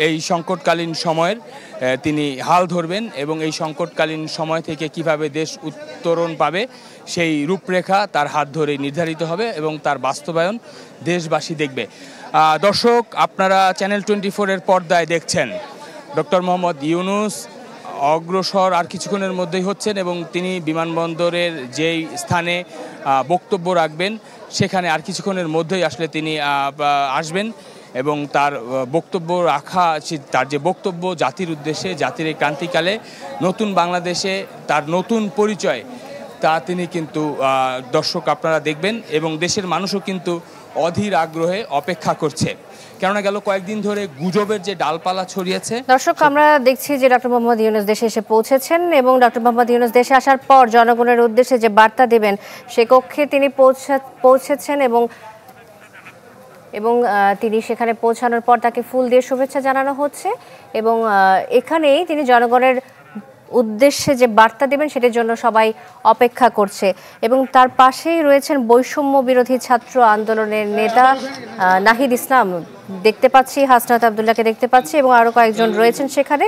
এই সংকটকালীন সময়ের তিনি হাল ধরবেন এবং এই সংকটকালীন সময় থেকে কিভাবে দেশ উত্তরণ পাবে সেই রূপরেখা তার হাত ধরে নির্ধারিত হবে এবং তার বাস্তবায়ন দেশবাসী দেখবে। দর্শক, আপনারা চ্যানেল 24-এর পর্দায় দেখছেন ডক্টর মোহাম্মদ ইউনূস অগ্রসর আর কিছুক্ষণের মধ্যেই হচ্ছেন এবং তিনি বিমানবন্দরের যেই স্থানে বক্তব্য রাখবেন সেখানে আর কিছুক্ষণের মধ্যেই আসলে তিনি আসবেন এবং তার বক্তব্য রাখা, তার যে বক্তব্য জাতির উদ্দেশ্যে, জাতির এই ক্রান্তিকালে নতুন বাংলাদেশে তার নতুন পরিচয়, তা তিনি কিন্তু দর্শক আপনারা দেখবেন এবং দেশের মানুষও কিন্তু অধীর আগ্রহে অপেক্ষা করছে। কেননা গেল কয়েকদিন ধরে গুজবের যে ডালপালা ছড়িয়েছে। দর্শক, আমরা দেখছি যে ডক্টর মোহাম্মদ ইউনূস দেশে এসে পৌঁছেছেন এবং ডক্টর মোহাম্মদ ইউনূস দেশে আসার পর জনগণের উদ্দেশ্যে যে বার্তা দেবেন সে কক্ষে তিনি পৌঁছেছেন এবং তিনি সেখানে পৌঁছানোর পর তাকে ফুল দিয়ে শুভেচ্ছা জানানো হচ্ছে এবং এখানেই তিনি জনগণের উদ্দেশ্যে যে বার্তা দেবেন সেটার জন্য সবাই অপেক্ষা করছে এবং তার পাশেই রয়েছেন বৈষম্য বিরোধী ছাত্র আন্দোলনের নেতা নাহিদ ইসলাম দেখতে পাচ্ছি, হাসনাত আবদুল্লাহকে দেখতে পাচ্ছি এবং আরো কয়েকজন রয়েছেন সেখানে।